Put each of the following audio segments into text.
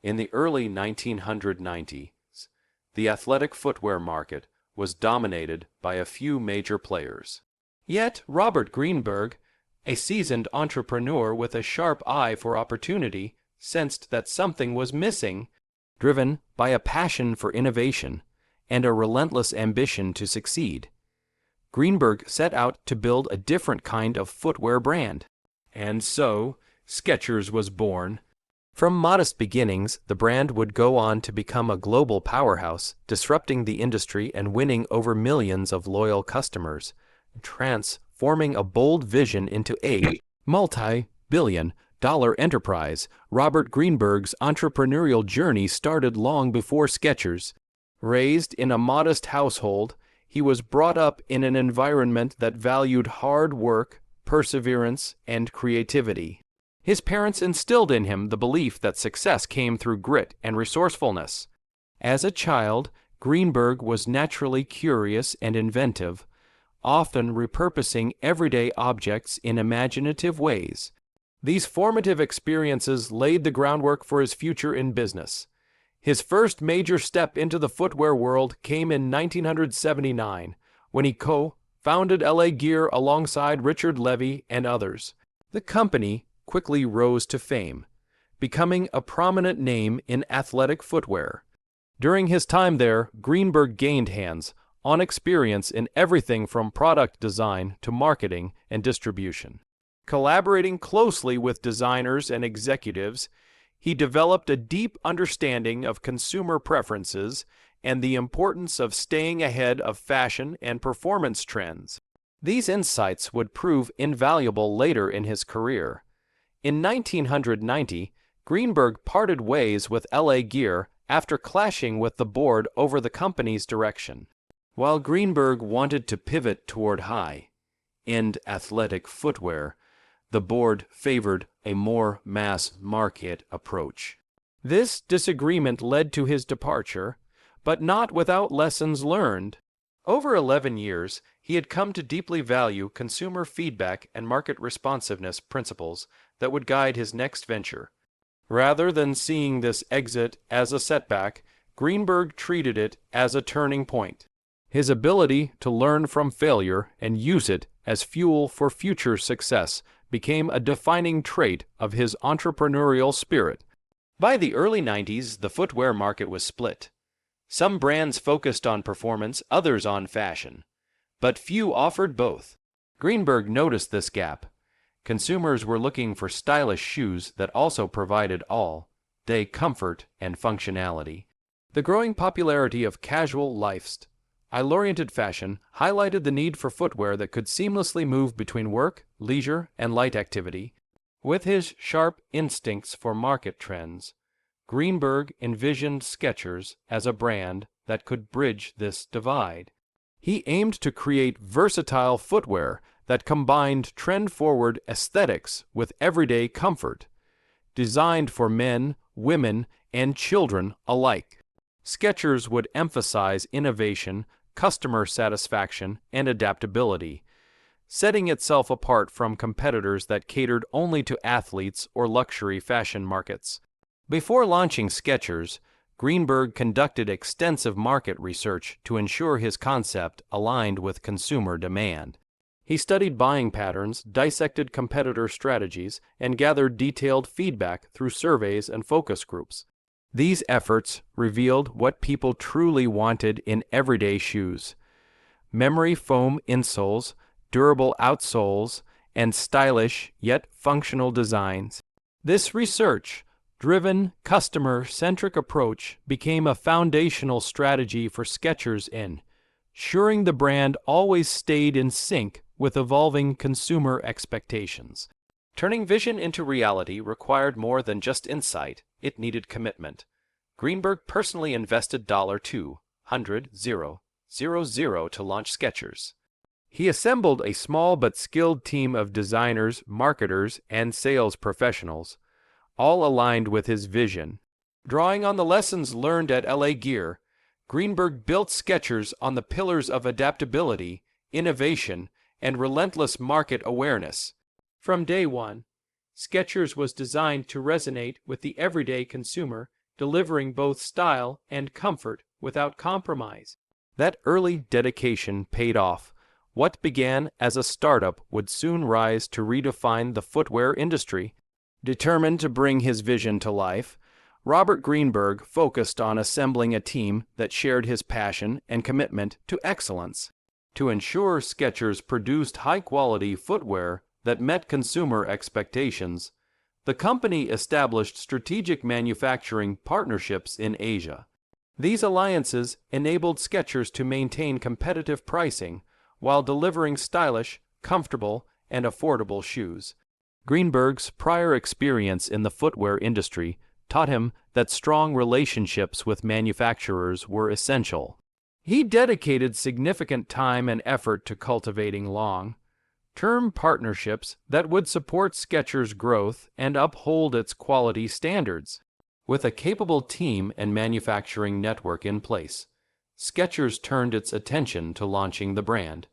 In the early 1990s, the athletic footwear market was dominated by a few major players. Yet Robert Greenberg, a seasoned entrepreneur with a sharp eye for opportunity, sensed that something was missing. Driven by a passion for innovation and a relentless ambition to succeed, Greenberg set out to build a different kind of footwear brand. And so, Skechers was born. From modest beginnings, the brand would go on to become a global powerhouse, disrupting the industry and winning over millions of loyal customers, transforming a bold vision into a multi-billion-dollar enterprise. Robert Greenberg's entrepreneurial journey started long before Skechers. Raised in a modest household, he was brought up in an environment that valued hard work, perseverance, and creativity. His parents instilled in him the belief that success came through grit and resourcefulness. As a child, Greenberg was naturally curious and inventive, often repurposing everyday objects in imaginative ways. These formative experiences laid the groundwork for his future in business. His first major step into the footwear world came in 1979, when he co-founded LA Gear alongside Richard Levy and others. The company quickly rose to fame, becoming a prominent name in athletic footwear. During his time there, Greenberg gained hands-on experience in everything from product design to marketing and distribution. Collaborating closely with designers and executives, he developed a deep understanding of consumer preferences and the importance of staying ahead of fashion and performance trends. These insights would prove invaluable later in his career. In 1990, Greenberg parted ways with LA Gear after clashing with the board over the company's direction. While Greenberg wanted to pivot toward high-end athletic footwear, the board favored a more mass-market approach. This disagreement led to his departure, but not without lessons learned. Over 11 years, he had come to deeply value consumer feedback and market responsiveness principles that would guide his next venture. Rather than seeing this exit as a setback, Greenberg treated it as a turning point. His ability to learn from failure and use it as fuel for future success became a defining trait of his entrepreneurial spirit. By the early 90s, the footwear market was split. Some brands focused on performance, others on fashion, but few offered both. Greenberg noticed this gap. Consumers were looking for stylish shoes that also provided all-day comfort and functionality. The growing popularity of casual lifestyle-oriented fashion highlighted the need for footwear that could seamlessly move between work, leisure, and light activity. With his sharp instincts for market trends, Greenberg envisioned Skechers as a brand that could bridge this divide. He aimed to create versatile footwear that combined trend-forward aesthetics with everyday comfort, designed for men, women, and children alike. Skechers would emphasize innovation, customer satisfaction, and adaptability, setting itself apart from competitors that catered only to athletes or luxury fashion markets. Before launching Skechers, Greenberg conducted extensive market research to ensure his concept aligned with consumer demand. He studied buying patterns, dissected competitor strategies, and gathered detailed feedback through surveys and focus groups. These efforts revealed what people truly wanted in everyday shoes: memory foam insoles, durable outsoles, and stylish yet functional designs. This research-driven, customer-centric approach became a foundational strategy for Skechers in ensuring the brand always stayed in sync with evolving consumer expectations. Turning vision into reality required more than just insight, it needed commitment. Greenberg personally invested $200,000 to launch Skechers. He assembled a small but skilled team of designers, marketers, and sales professionals, all aligned with his vision. Drawing on the lessons learned at LA Gear, Greenberg built Skechers on the pillars of adaptability, innovation, and relentless market awareness. From day one, Skechers was designed to resonate with the everyday consumer, delivering both style and comfort without compromise. That early dedication paid off. What began as a startup would soon rise to redefine the footwear industry. Determined to bring his vision to life, Robert Greenberg focused on assembling a team that shared his passion and commitment to excellence. To ensure Skechers produced high-quality footwear that met consumer expectations, the company established strategic manufacturing partnerships in Asia. These alliances enabled Skechers to maintain competitive pricing while delivering stylish, comfortable, and affordable shoes. Greenberg's prior experience in the footwear industry taught him that strong relationships with manufacturers were essential. He dedicated significant time and effort to cultivating long-term partnerships that would support Skechers' growth and uphold its quality standards. With a capable team and manufacturing network in place, Skechers turned its attention to launching the brand.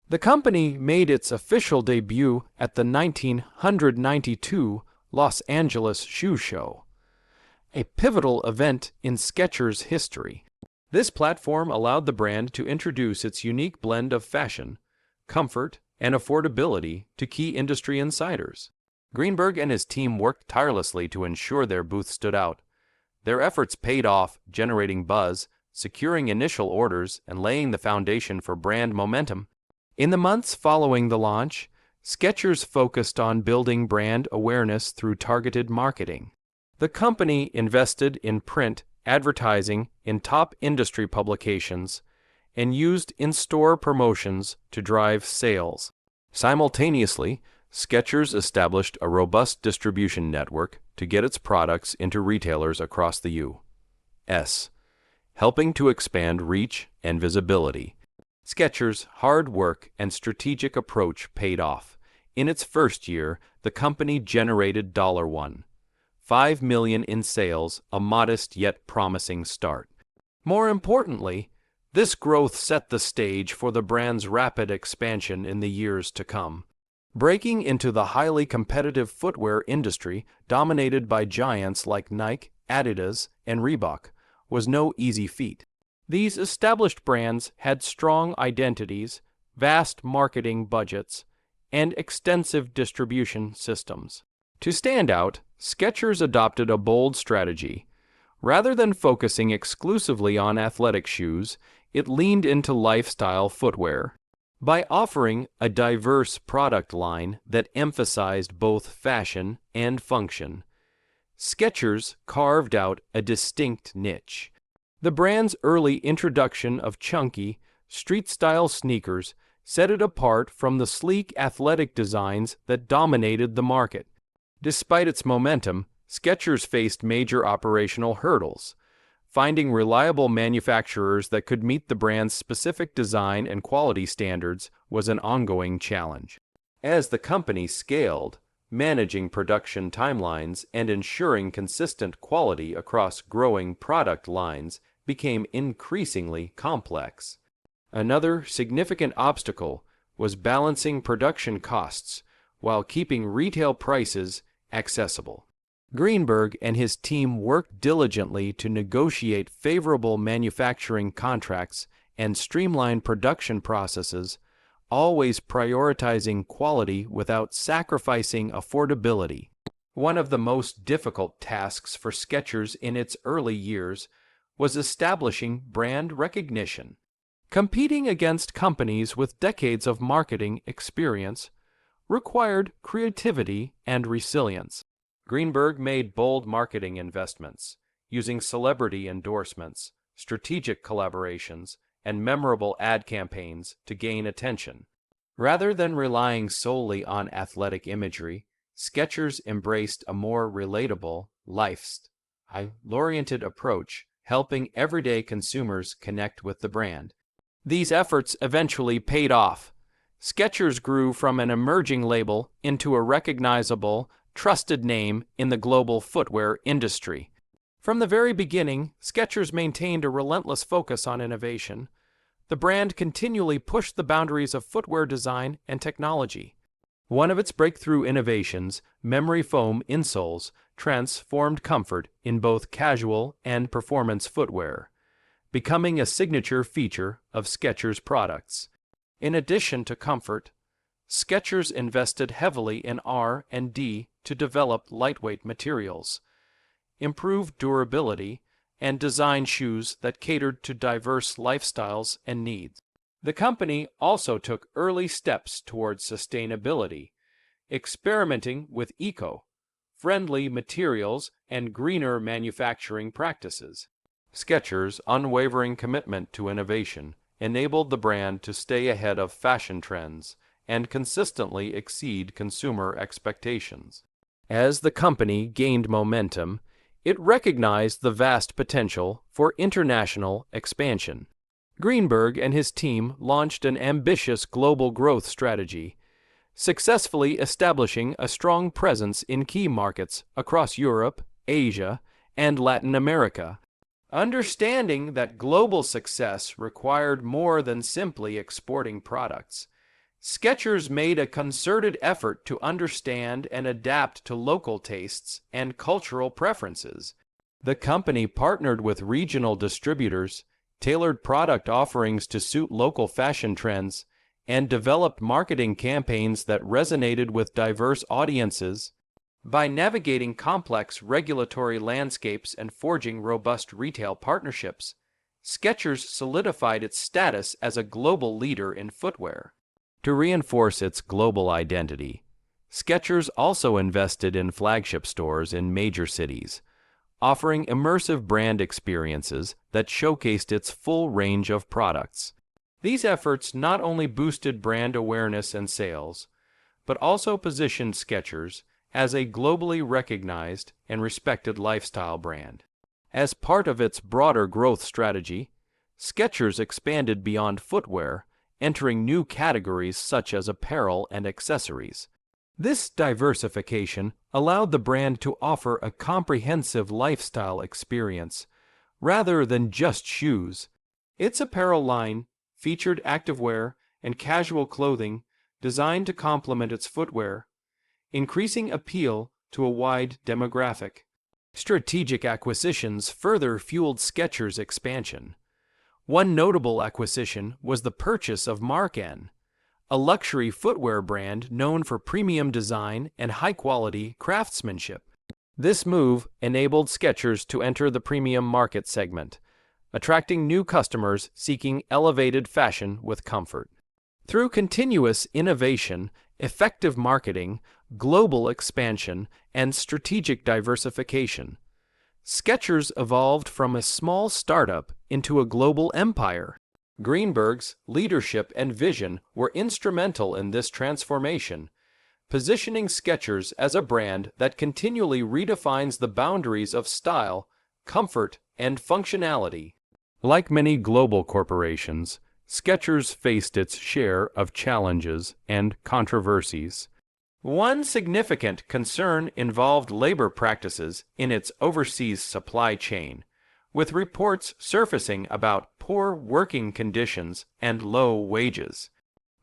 The company made its official debut at the 1992 Los Angeles Shoe Show, a pivotal event in Skechers' history. This platform allowed the brand to introduce its unique blend of fashion, comfort, and affordability to key industry insiders. Greenberg and his team worked tirelessly to ensure their booth stood out. Their efforts paid off, generating buzz, securing initial orders, and laying the foundation for brand momentum. In the months following the launch, Skechers focused on building brand awareness through targeted marketing. The company invested in print advertising in top industry publications and used in-store promotions to drive sales. Simultaneously, Skechers established a robust distribution network to get its products into retailers across the U.S., helping to expand reach and visibility. Skechers' hard work and strategic approach paid off. In its first year, the company generated $1.5 million in sales, a modest yet promising start. More importantly, this growth set the stage for the brand's rapid expansion in the years to come. Breaking into the highly competitive footwear industry, dominated by giants like Nike, Adidas, and Reebok, was no easy feat. These established brands had strong identities, vast marketing budgets, and extensive distribution systems. To stand out, Skechers adopted a bold strategy. Rather than focusing exclusively on athletic shoes, it leaned into lifestyle footwear. By offering a diverse product line that emphasized both fashion and function, Skechers carved out a distinct niche. The brand's early introduction of chunky, street-style sneakers set it apart from the sleek athletic designs that dominated the market. Despite its momentum, Skechers faced major operational hurdles. Finding reliable manufacturers that could meet the brand's specific design and quality standards was an ongoing challenge. As the company scaled, managing production timelines and ensuring consistent quality across growing product lines became increasingly complex. Another significant obstacle was balancing production costs while keeping retail prices accessible. Greenberg and his team worked diligently to negotiate favorable manufacturing contracts and streamline production processes, always prioritizing quality without sacrificing affordability. One of the most difficult tasks for Skechers in its early years was establishing brand recognition. Competing against companies with decades of marketing experience required creativity and resilience. Greenberg made bold marketing investments, using celebrity endorsements, strategic collaborations, and memorable ad campaigns to gain attention. Rather than relying solely on athletic imagery, Skechers embraced a more relatable, lifestyle-oriented approach, helping everyday consumers connect with the brand. These efforts eventually paid off. Skechers grew from an emerging label into a recognizable, trusted name in the global footwear industry. From the very beginning, Skechers maintained a relentless focus on innovation. The brand continually pushed the boundaries of footwear design and technology. One of its breakthrough innovations, memory foam insoles, transformed comfort in both casual and performance footwear, becoming a signature feature of Skechers products. In addition to comfort, Skechers invested heavily in R&D to develop lightweight materials, improve durability, and design shoes that catered to diverse lifestyles and needs. The company also took early steps towards sustainability, experimenting with eco-friendly materials and greener manufacturing practices. Skechers' unwavering commitment to innovation enabled the brand to stay ahead of fashion trends and consistently exceed consumer expectations. As the company gained momentum, it recognized the vast potential for international expansion. Greenberg and his team launched an ambitious global growth strategy, successfully establishing a strong presence in key markets across Europe, Asia, and Latin America. Understanding that global success required more than simply exporting products, Skechers made a concerted effort to understand and adapt to local tastes and cultural preferences. The company partnered with regional distributors, tailored product offerings to suit local fashion trends, and developed marketing campaigns that resonated with diverse audiences. By navigating complex regulatory landscapes and forging robust retail partnerships, Skechers solidified its status as a global leader in footwear. To reinforce its global identity, Skechers also invested in flagship stores in major cities, offering immersive brand experiences that showcased its full range of products. These efforts not only boosted brand awareness and sales, but also positioned Skechers as a globally recognized and respected lifestyle brand. As part of its broader growth strategy, Skechers expanded beyond footwear, entering new categories such as apparel and accessories. This diversification allowed the brand to offer a comprehensive lifestyle experience, rather than just shoes. Its apparel line featured activewear and casual clothing designed to complement its footwear, increasing appeal to a wide demographic. Strategic acquisitions further fueled Skechers' expansion. One notable acquisition was the purchase of Mark N, a luxury footwear brand known for premium design and high-quality craftsmanship. This move enabled Skechers to enter the premium market segment, attracting new customers seeking elevated fashion with comfort. Through continuous innovation, effective marketing, global expansion, and strategic diversification, Skechers evolved from a small startup into a global empire. Greenberg's leadership and vision were instrumental in this transformation, positioning Skechers as a brand that continually redefines the boundaries of style, comfort, and functionality. Like many global corporations, Skechers faced its share of challenges and controversies. One significant concern involved labor practices in its overseas supply chain, with reports surfacing about poor working conditions and low wages.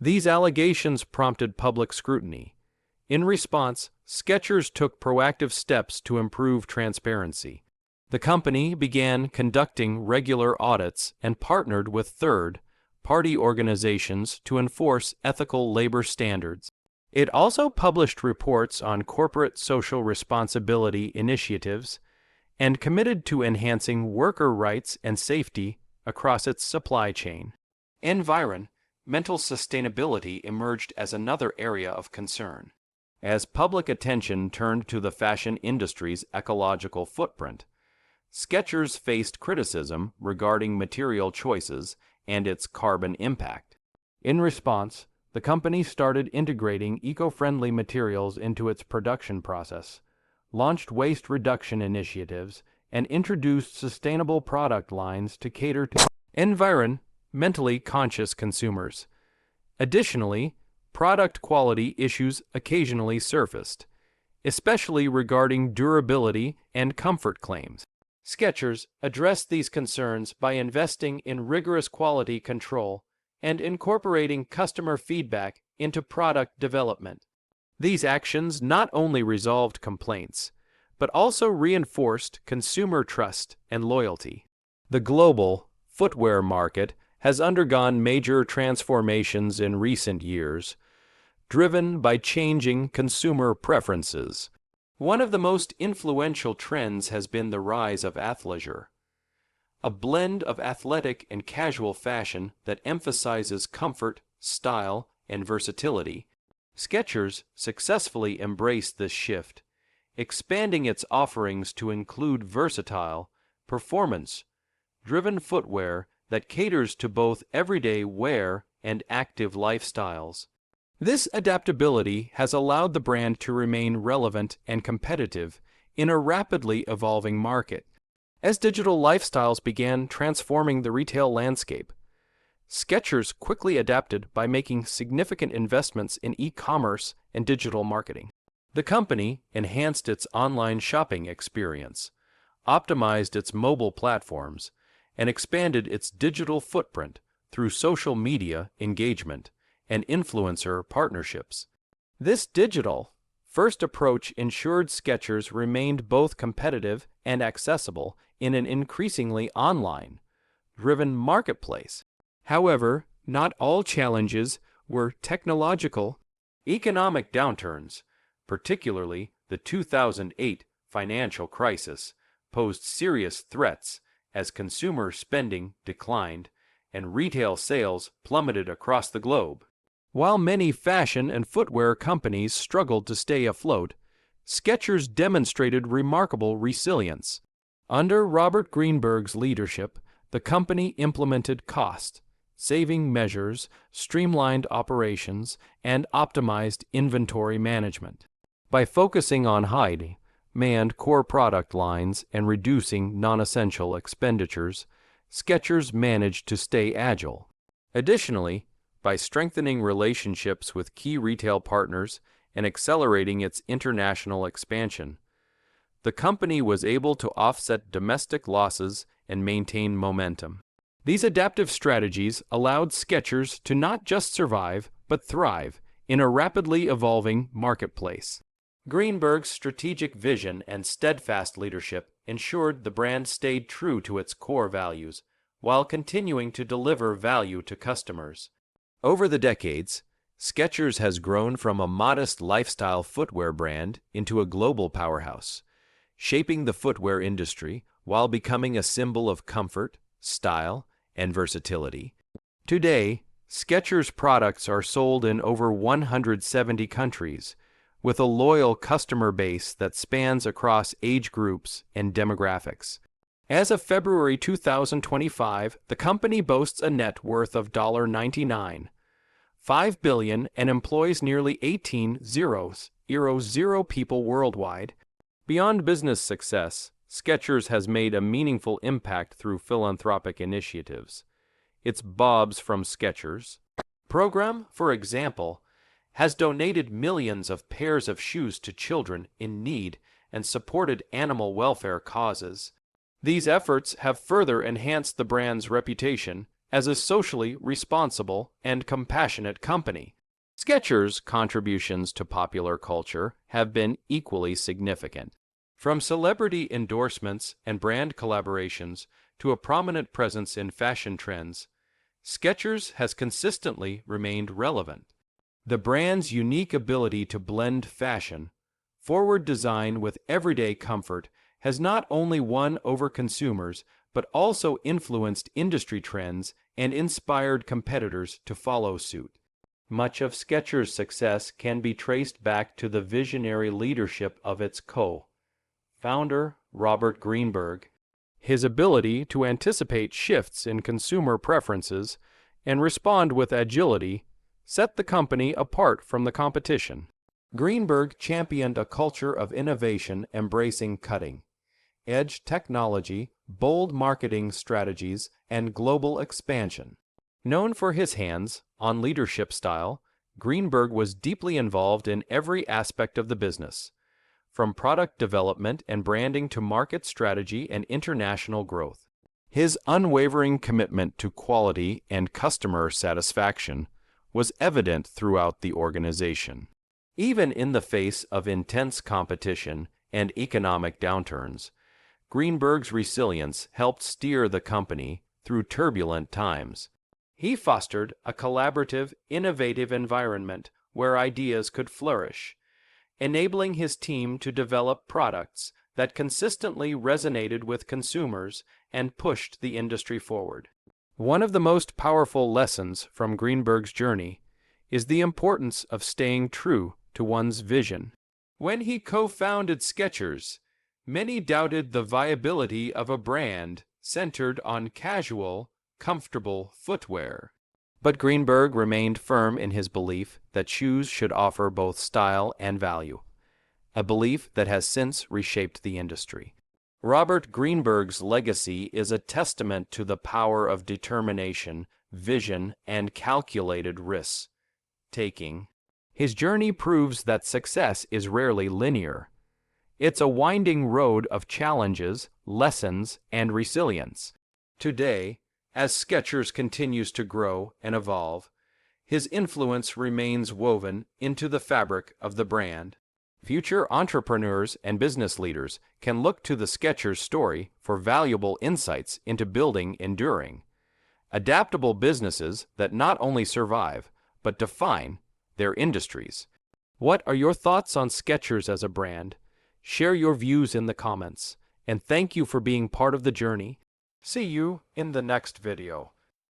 These allegations prompted public scrutiny. In response, Skechers took proactive steps to improve transparency. The company began conducting regular audits and partnered with third-party organizations to enforce ethical labor standards. It also published reports on corporate social responsibility initiatives and committed to enhancing worker rights and safety across its supply chain. Environmental sustainability emerged as another area of concern. As public attention turned to the fashion industry's ecological footprint, Skechers faced criticism regarding material choices and its carbon impact. In response, the company started integrating eco-friendly materials into its production process, launched waste reduction initiatives, and introduced sustainable product lines to cater to environmentally conscious consumers. Additionally, product quality issues occasionally surfaced, especially regarding durability and comfort claims. Skechers addressed these concerns by investing in rigorous quality control and incorporating customer feedback into product development. These actions not only resolved complaints, but also reinforced consumer trust and loyalty. The global footwear market has undergone major transformations in recent years, driven by changing consumer preferences. One of the most influential trends has been the rise of athleisure, a blend of athletic and casual fashion that emphasizes comfort, style, and versatility. Skechers successfully embraced this shift, expanding its offerings to include versatile, performance-driven footwear that caters to both everyday wear and active lifestyles. This adaptability has allowed the brand to remain relevant and competitive in a rapidly evolving market. As digital lifestyles began transforming the retail landscape, Skechers quickly adapted by making significant investments in e-commerce and digital marketing. The company enhanced its online shopping experience, optimized its mobile platforms, and expanded its digital footprint through social media engagement and influencer partnerships. This digital-first approach ensured Skechers remained both competitive and accessible in an increasingly online-driven marketplace. However, not all challenges were technological. Economic downturns, particularly the 2008 financial crisis, posed serious threats as consumer spending declined and retail sales plummeted across the globe. While many fashion and footwear companies struggled to stay afloat, Skechers demonstrated remarkable resilience. Under Robert Greenberg's leadership, the company implemented cost-saving measures, streamlined operations, and optimized inventory management. By focusing on high-demand core product lines and reducing non-essential expenditures, Skechers managed to stay agile. Additionally, by strengthening relationships with key retail partners and accelerating its international expansion, the company was able to offset domestic losses and maintain momentum. These adaptive strategies allowed Skechers to not just survive, but thrive in a rapidly evolving marketplace. Greenberg's strategic vision and steadfast leadership ensured the brand stayed true to its core values, while continuing to deliver value to customers. Over the decades, Skechers has grown from a modest lifestyle footwear brand into a global powerhouse, shaping the footwear industry while becoming a symbol of comfort, style, and versatility. Today, Skechers products are sold in over 170 countries, with a loyal customer base that spans across age groups and demographics. As of February 2025, the company boasts a net worth of $99.5 billion and employs nearly 18,000 people worldwide. Beyond business success, Skechers has made a meaningful impact through philanthropic initiatives. Its Bobs from Skechers program, for example, has donated millions of pairs of shoes to children in need and supported animal welfare causes. These efforts have further enhanced the brand's reputation as a socially responsible and compassionate company. Skechers' contributions to popular culture have been equally significant. From celebrity endorsements and brand collaborations to a prominent presence in fashion trends, Skechers has consistently remained relevant. The brand's unique ability to blend fashion, forward design with everyday comfort has not only won over consumers, but also influenced industry trends and inspired competitors to follow suit. Much of Skechers' success can be traced back to the visionary leadership of its co-founder, Robert Greenberg. His ability to anticipate shifts in consumer preferences and respond with agility set the company apart from the competition. Greenberg championed a culture of innovation embracing cutting-edge technology, bold marketing strategies, and global expansion. Known for his hands-on leadership style, Greenberg was deeply involved in every aspect of the business, from product development and branding to market strategy and international growth. His unwavering commitment to quality and customer satisfaction was evident throughout the organization. Even in the face of intense competition and economic downturns, Greenberg's resilience helped steer the company through turbulent times. He fostered a collaborative, innovative environment where ideas could flourish, enabling his team to develop products that consistently resonated with consumers and pushed the industry forward. One of the most powerful lessons from Greenberg's journey is the importance of staying true to one's vision. When he co-founded Skechers, many doubted the viability of a brand centered on casual, comfortable footwear. But Greenberg remained firm in his belief that shoes should offer both style and value, a belief that has since reshaped the industry. Robert Greenberg's legacy is a testament to the power of determination, vision, and calculated risk-taking. His journey proves that success is rarely linear. It's a winding road of challenges, lessons, and resilience. Today, as Skechers continues to grow and evolve, his influence remains woven into the fabric of the brand. Future entrepreneurs and business leaders can look to the Skechers story for valuable insights into building enduring, adaptable businesses that not only survive, but define their industries. What are your thoughts on Skechers as a brand? Share your views in the comments, and thank you for being part of the journey. See you in the next video.